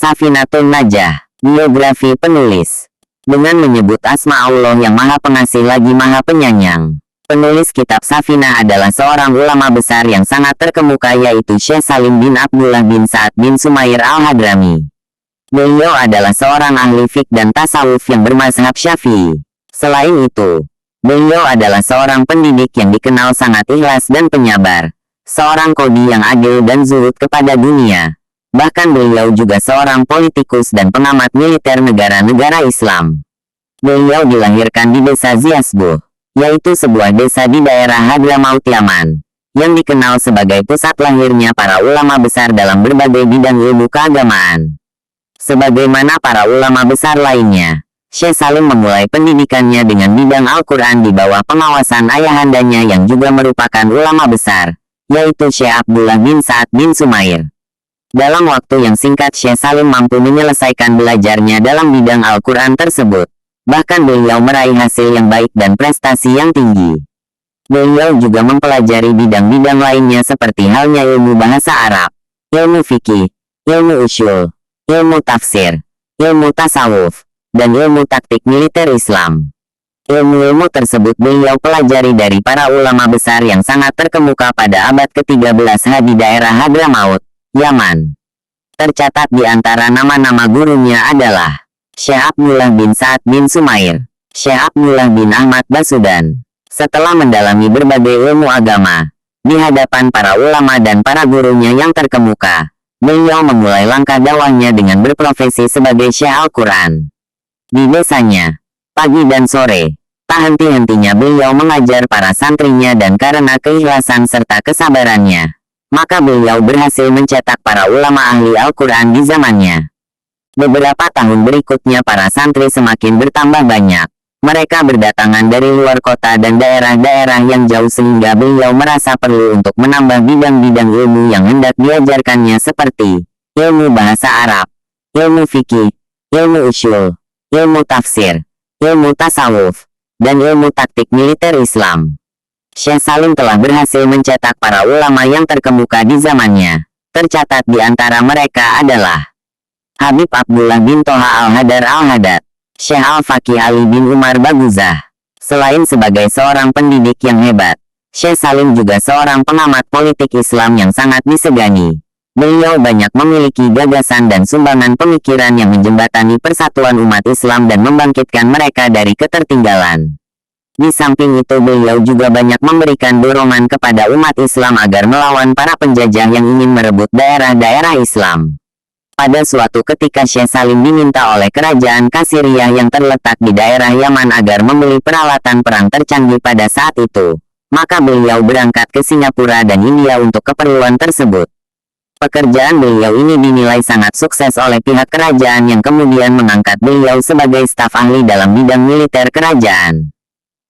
Safinatun Najah, biografi penulis. Dengan menyebut asma Allah yang Maha Pengasih lagi Maha Penyayang. Penulis kitab Safinah adalah seorang ulama besar yang sangat terkemuka, yaitu Syekh Salim bin Abdullah bin Sa'ad bin Sumair al-Hadrami. Beliau adalah seorang ahli fiqh dan tasawuf yang bermazhab Syafi'i. Selain itu, beliau adalah seorang pendidik yang dikenal sangat ikhlas dan penyabar. Seorang qadhi yang adil dan zuhud kepada dunia. Bahkan beliau juga seorang politikus dan pengamat militer negara-negara Islam. Beliau dilahirkan di desa Ziasbuh, yaitu sebuah desa di daerah Hadramaut Yaman, yang dikenal sebagai pusat lahirnya para ulama besar dalam berbagai bidang ilmu keagamaan. Sebagaimana para ulama besar lainnya, Syekh Salim memulai pendidikannya dengan bidang Al-Quran di bawah pengawasan ayahandanya yang juga merupakan ulama besar, yaitu Syekh Abdullah bin Sa'ad bin Sumair. Dalam waktu yang singkat, Syekh Salim mampu menyelesaikan belajarnya dalam bidang Al-Quran tersebut. Bahkan beliau meraih hasil yang baik dan prestasi yang tinggi. Beliau juga mempelajari bidang-bidang lainnya seperti halnya ilmu bahasa Arab, ilmu fikih, ilmu usyul, ilmu tafsir, ilmu tasawuf, dan ilmu taktik militer Islam. Ilmu-ilmu tersebut beliau pelajari dari para ulama besar yang sangat terkemuka pada abad ke-13 di daerah Hadramaut, Yaman. Tercatat di antara nama-nama gurunya adalah Syekh Abdullah bin Sa'ad bin Sumair, Syekh Abdullah bin Ahmad Basudan. Setelah mendalami berbagai ilmu agama, di hadapan para ulama dan para gurunya yang terkemuka, beliau memulai langkah dakwahnya dengan berprofesi sebagai Syekh Al-Quran. Di desanya, pagi dan sore, tak henti-hentinya beliau mengajar para santrinya, dan karena keikhlasan serta kesabarannya, maka beliau berhasil mencetak para ulama ahli Al-Quran di zamannya. Beberapa tahun berikutnya para santri semakin bertambah banyak. Mereka berdatangan dari luar kota dan daerah-daerah yang jauh sehingga beliau merasa perlu untuk menambah bidang-bidang ilmu yang hendak diajarkannya seperti ilmu bahasa Arab, ilmu fikih, ilmu usyul, ilmu tafsir, ilmu tasawuf, dan ilmu taktik militer Islam. Syekh Salim telah berhasil mencetak para ulama yang terkemuka di zamannya. Tercatat di antara mereka adalah Habib Abdullah bin Toha al-Hadar al-Haddad, Syekh Al-Faqih Ali bin Umar Baguzah. Selain sebagai seorang pendidik yang hebat, Syekh Salim juga seorang pengamat politik Islam yang sangat disegani. Beliau banyak memiliki gagasan dan sumbangan pemikiran yang menjembatani persatuan umat Islam dan membangkitkan mereka dari ketertinggalan. Di samping itu beliau juga banyak memberikan dorongan kepada umat Islam agar melawan para penjajah yang ingin merebut daerah-daerah Islam. Pada suatu ketika Syekh Salim diminta oleh kerajaan Kasiriyah yang terletak di daerah Yaman agar membeli peralatan perang tercanggih pada saat itu. Maka beliau berangkat ke Singapura dan India untuk keperluan tersebut. Pekerjaan beliau ini dinilai sangat sukses oleh pihak kerajaan yang kemudian mengangkat beliau sebagai staf ahli dalam bidang militer kerajaan.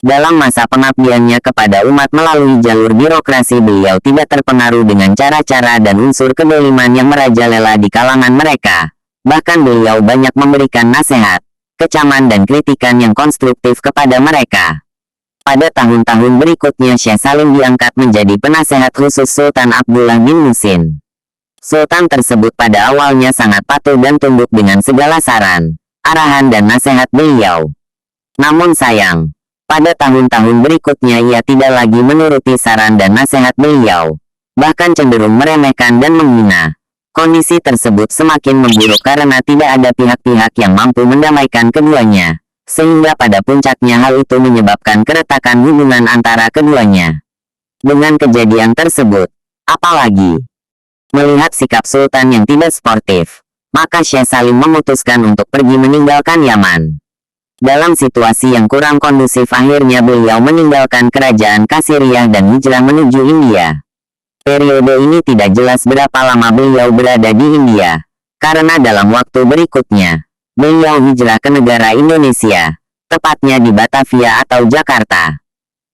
Dalam masa pengabdiannya kepada umat melalui jalur birokrasi, beliau tidak terpengaruh dengan cara-cara dan unsur kedoliman yang merajalela di kalangan mereka. Bahkan beliau banyak memberikan nasihat, kecaman dan kritikan yang konstruktif kepada mereka. Pada tahun-tahun berikutnya Syekh Salim diangkat menjadi penasehat khusus Sultan Abdullah bin Musin. Sultan tersebut pada awalnya sangat patuh dan tunduk dengan segala saran, arahan dan nasihat beliau. Namun sayang, pada tahun-tahun berikutnya ia tidak lagi menuruti saran dan nasihat beliau, bahkan cenderung meremehkan dan menghina. Kondisi tersebut semakin memburuk karena tidak ada pihak-pihak yang mampu mendamaikan keduanya, sehingga pada puncaknya hal itu menyebabkan keretakan hubungan antara keduanya. Dengan kejadian tersebut, apalagi melihat sikap Sultan yang tidak sportif, maka Syekh Salim memutuskan untuk pergi meninggalkan Yaman. Dalam situasi yang kurang kondusif, akhirnya beliau meninggalkan kerajaan Kasiriyah dan hijrah menuju India. Periode ini tidak jelas berapa lama beliau berada di India, karena dalam waktu berikutnya, beliau hijrah ke negara Indonesia, tepatnya di Batavia atau Jakarta.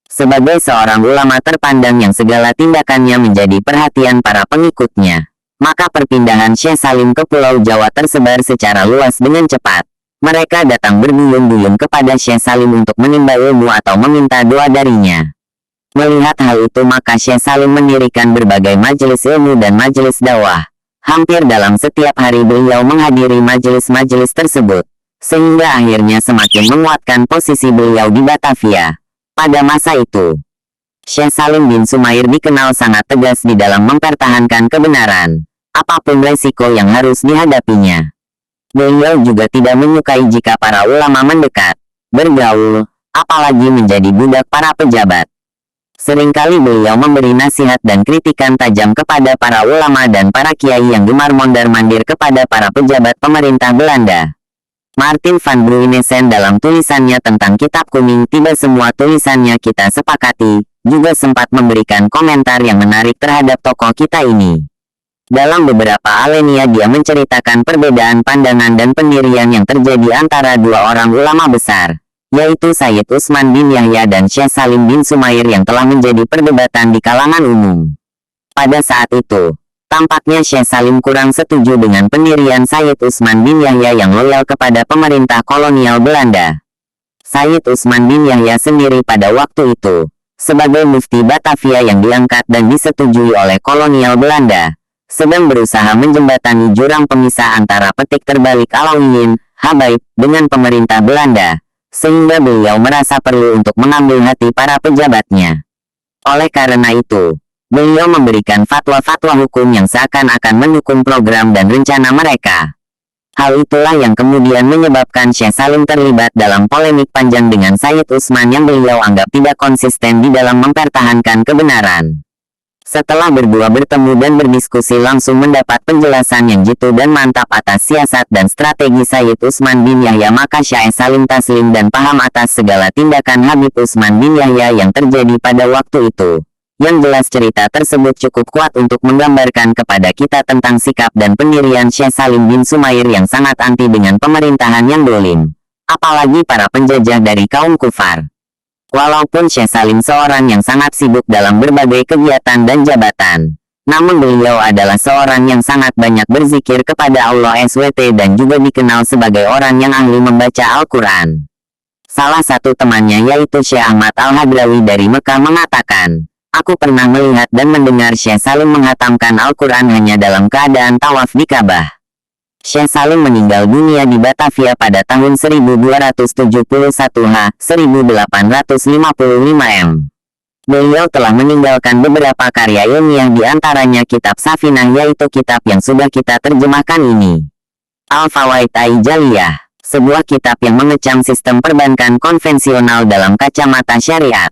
Sebagai seorang ulama terpandang yang segala tindakannya menjadi perhatian para pengikutnya, maka perpindahan Syekh Salim ke Pulau Jawa tersebar secara luas dengan cepat. Mereka datang berduyun-duyun kepada Syekh Salim untuk menimba ilmu atau meminta doa darinya. Melihat hal itu maka Syekh Salim mendirikan berbagai majelis ilmu dan majelis dakwah. Hampir dalam setiap hari beliau menghadiri majelis-majelis tersebut, sehingga akhirnya semakin menguatkan posisi beliau di Batavia. Pada masa itu, Syekh Salim bin Sumair dikenal sangat tegas di dalam mempertahankan kebenaran, apapun resiko yang harus dihadapinya. Beliau juga tidak menyukai jika para ulama mendekat, bergaul, apalagi menjadi budak para pejabat. Seringkali beliau memberi nasihat dan kritikan tajam kepada para ulama dan para kiai yang gemar mondar-mandir kepada para pejabat pemerintah Belanda. Martin van Bruynesen dalam tulisannya tentang Kitab Kuning, tidak semua tulisannya kita sepakati, juga sempat memberikan komentar yang menarik terhadap tokoh kita ini. Dalam beberapa alinea dia menceritakan perbedaan pandangan dan pendirian yang terjadi antara dua orang ulama besar, yaitu Sayyid Utsman bin Yahya dan Syekh Salim bin Sumair yang telah menjadi perdebatan di kalangan umum. Pada saat itu, tampaknya Syekh Salim kurang setuju dengan pendirian Sayyid Utsman bin Yahya yang loyal kepada pemerintah kolonial Belanda. Sayyid Utsman bin Yahya sendiri pada waktu itu, sebagai mufti Batavia yang diangkat dan disetujui oleh kolonial Belanda, sedang berusaha menjembatani jurang pemisah antara petik terbalik Alawiyin, Habaib, dengan pemerintah Belanda, sehingga beliau merasa perlu untuk mengambil hati para pejabatnya. Oleh karena itu, beliau memberikan fatwa-fatwa hukum yang seakan-akan mendukung program dan rencana mereka. Hal itulah yang kemudian menyebabkan Syekh Salim terlibat dalam polemik panjang dengan Sayyid Utsman yang beliau anggap tidak konsisten di dalam mempertahankan kebenaran. Setelah berdua bertemu dan berdiskusi langsung mendapat penjelasan yang jitu dan mantap atas siasat dan strategi Sayyid Utsman bin Yahya, maka Syekh Salim taslim dan paham atas segala tindakan Habib Utsman bin Yahya yang terjadi pada waktu itu. Yang jelas cerita tersebut cukup kuat untuk menggambarkan kepada kita tentang sikap dan pendirian Syekh Salim bin Sumair yang sangat anti dengan pemerintahan yang dolim, apalagi para penjajah dari kaum kufar. Walaupun Syekh Salim seorang yang sangat sibuk dalam berbagai kegiatan dan jabatan, namun beliau adalah seorang yang sangat banyak berzikir kepada Allah SWT dan juga dikenal sebagai orang yang ahli membaca Al-Quran. Salah satu temannya yaitu Syekh Ahmad Al-Hadrawi dari Mekah mengatakan, "Aku pernah melihat dan mendengar Syekh Salim menghatamkan Al-Quran hanya dalam keadaan tawaf di Ka'bah." Syekh Salim meninggal dunia di Batavia pada tahun 1271 1855 M. Beliau telah meninggalkan beberapa karya ilmiah, di antaranya kitab Safinah, yaitu kitab yang sudah kita terjemahkan ini. Al-Fawaid Aijaliyah, sebuah kitab yang mengecam sistem perbankan konvensional dalam kacamata syariat.